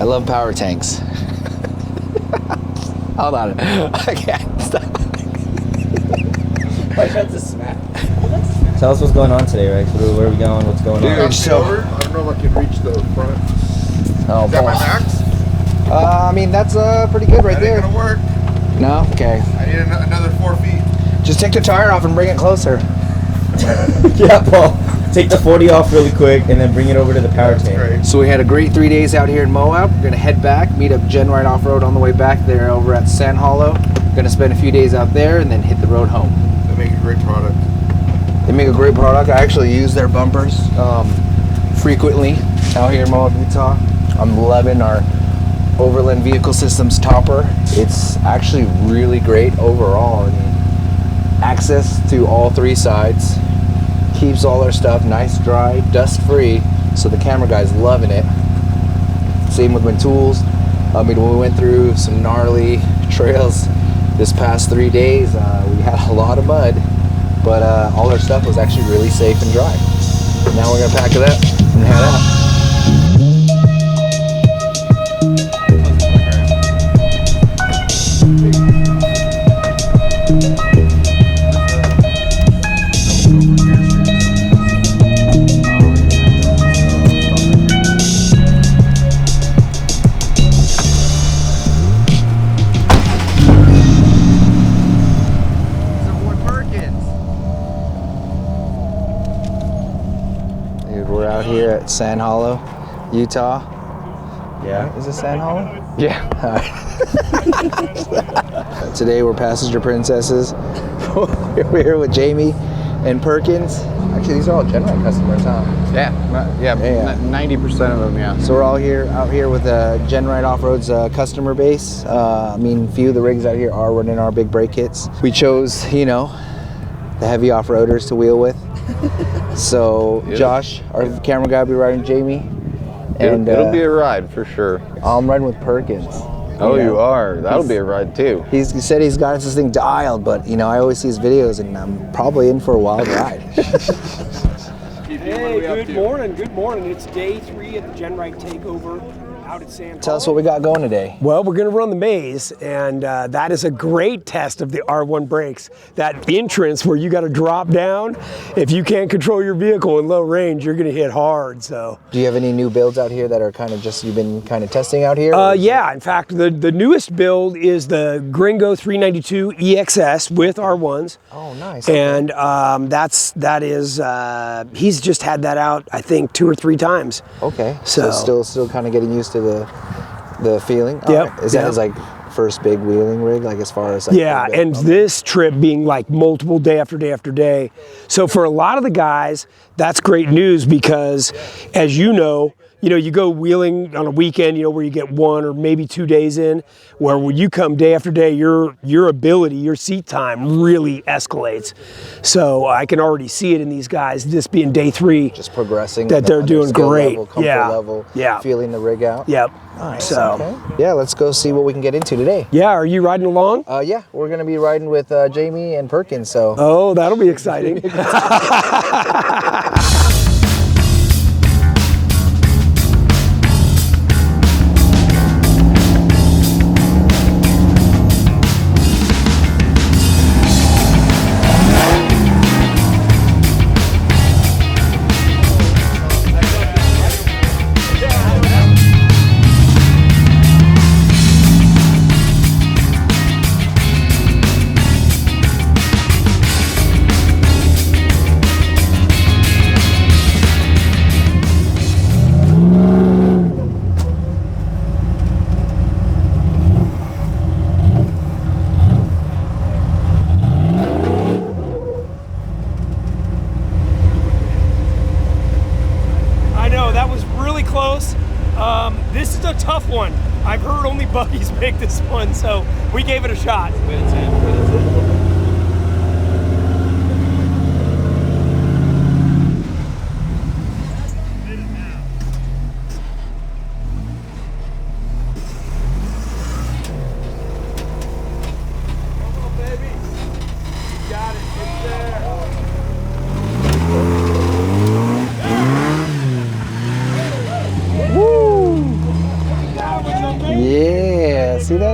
love power tanks. Hold on. I can't stop. My shot's a smack. Tell us what's going on today, Rex. Where are we going? What's going on? So, I don't know if I can reach the front. oh, Is that my max? I mean, that's pretty good right That there. ain't gonna work. No? Okay. I need another 4 feet. Just take the tire off and bring it closer. Yeah, Paul. Take the 40 off really quick and then bring it over to the power tank. Great. So we had a great 3 days out here in Moab. We're gonna head back, meet up GENRIGHT Off-Road on the way back there over at Sand Hollow. Gonna spend a few days out there and then hit the road home. They make a great product. They make a great product. I actually use their bumpers frequently out here in Moab, Utah. I'm loving our Overland Vehicle Systems topper. It's actually really great overall. I mean, access to all 3 sides. Keeps all our stuff nice, dry, dust free. So the camera guy's loving it. Same with my tools. I mean, when we went through some gnarly trails this past 3 days, we had a lot of mud, but all our stuff was actually really safe and dry. Now we're gonna pack it up and head out. We're out here at Sand Hollow, Utah. Yeah. Is it Sand Hollow? Yeah. Today we're passenger princesses. We're here with Jami and Perkins. Actually, these are all GENRIGHT customers, huh? Yeah, 90% of them, yeah. So we're all out here with GENRIGHT Off-Road's customer base. I mean, few of the rigs out here are running our big brake kits. We chose, you know, the heavy off-roaders to wheel with. So Josh, our camera guy, will be riding Jami. And It'll be a ride for sure. I'm riding with Perkins. Oh, you are? That'll be a ride too. He said he's got this thing dialed, but you know, I always see his videos and I'm probably in for a wild ride. Hey, good morning, good morning. It's day 3 at the GENRIGHT takeover out at Sand Hollow. Tell us what we got going today. Well, we're going to run the maze, and that is a great test of the R1 brakes. That entrance where you got to drop down, if you can't control your vehicle in low range, you're going to hit hard. So, do you have any new builds out here that are kind of just you've been kind of testing out here? Yeah, in fact, the newest build is the Gringo 392 EXS with R1s. Oh, nice. And he's just had that out, I think, 2 or 3 times. Okay. So still kind of getting used to the feeling. Yep. Right. Is that his like first big wheeling rig, like as far as like? Yeah, and this trip being like multiple day after day after day. So for a lot of the guys, that's great news because, as you know, you go wheeling on a weekend, where you get 1 or maybe 2 days in, where when you come day after day, your ability, your seat time really escalates. So I can already see it in these guys, this being day 3. Just progressing. That they're doing great. Level, comfort level, feeling the rig out. Yep. Nice. So, okay. Yeah, let's go see what we can get into today. Yeah, are you riding along? Yeah, we're going to be riding with Jami and Perkins, so. Oh, that'll be exciting. This is a tough one. I've heard only buggies make this one, so we gave it a shot.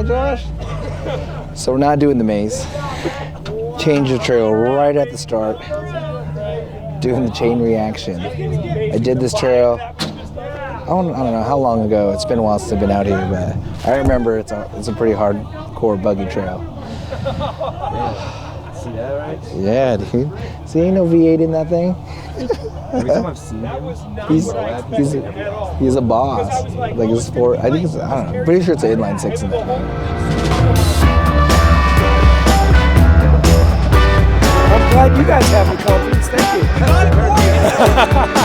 right, Josh? So we're not doing the maze. Change the trail right at the start. Doing the chain reaction. I did this trail, I don't know how long ago. It's been a while since I've been out here, but I remember it's a pretty hardcore buggy trail. See that, right? Yeah, dude. See, ain't no V8 in that thing. Every time I've seen him, He's a boss. Like it's sport. I think it's, I don't know. I'm pretty sure it's an inline six in that thing. I'm glad you guys have the confidence. Thank you.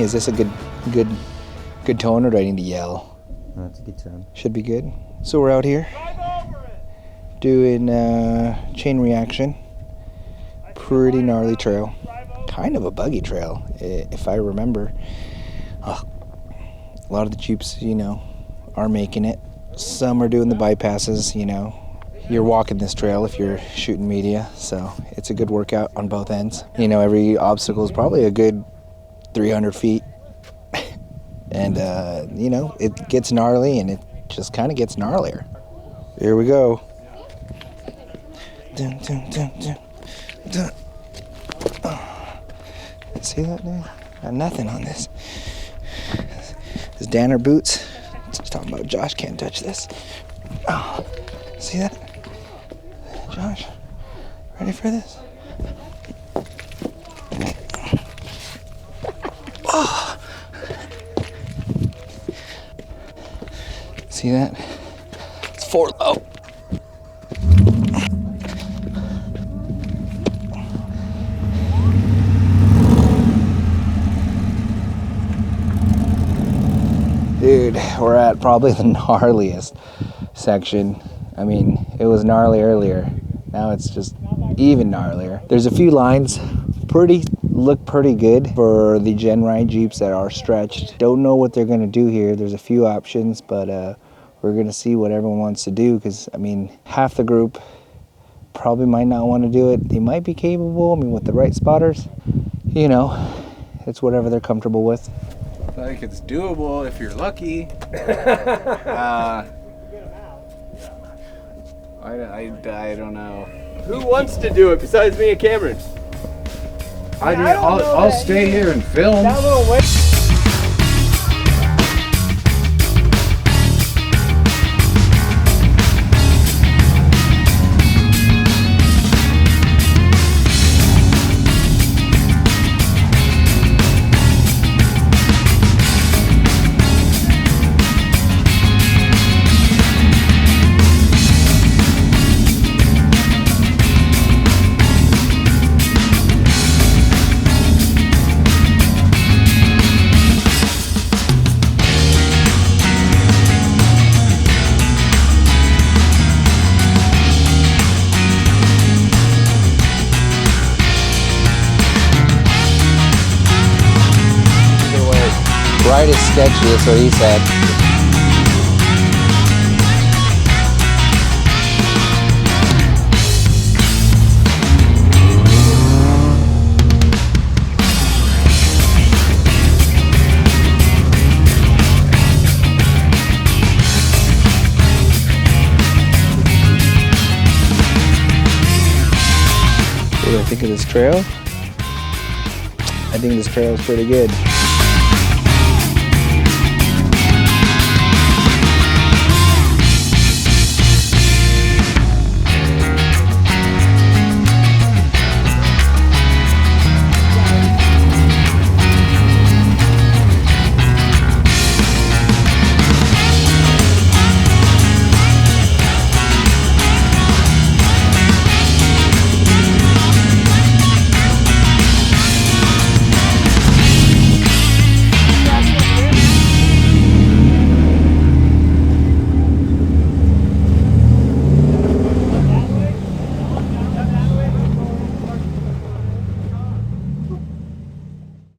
Is this a good tone, or do I need to yell? No, that's a good tone. Should be good. So we're out here doing chain reaction. Pretty gnarly trail. Kind of a buggy trail, if I remember. A lot of the Jeeps, you know, are making it. Some are doing the bypasses, you know. You're walking this trail if you're shooting media, so it's a good workout on both ends. You know, every obstacle is probably a good 300 feet. And, you know, it gets gnarly, and it just kind of gets gnarlier. Here we go. Dun, dun, dun, dun, dun. Oh. See that, dude? Got nothing on this. His Danner boots. Just talking about Josh can't touch this. Oh. See that? Josh, ready for this? Oh. See that? It's 4 low. Dude, we're at probably the gnarliest section. I mean, it was gnarly earlier. Now it's just even gnarlier. There's a few lines look pretty good for the GENRIGHT Jeeps that are stretched. Don't know what they're gonna do here. There's a few options, but we're gonna see what everyone wants to do, because I mean, half the group probably might not want to do it. They might be capable, I mean, with the right spotters. You know, it's whatever they're comfortable with. I think it's doable if you're lucky. I don't know. Who wants to do it besides me and Cameron? I'll stay here and film. is sketchy, is what he said. What do I think of this trail? I think this trail is pretty good.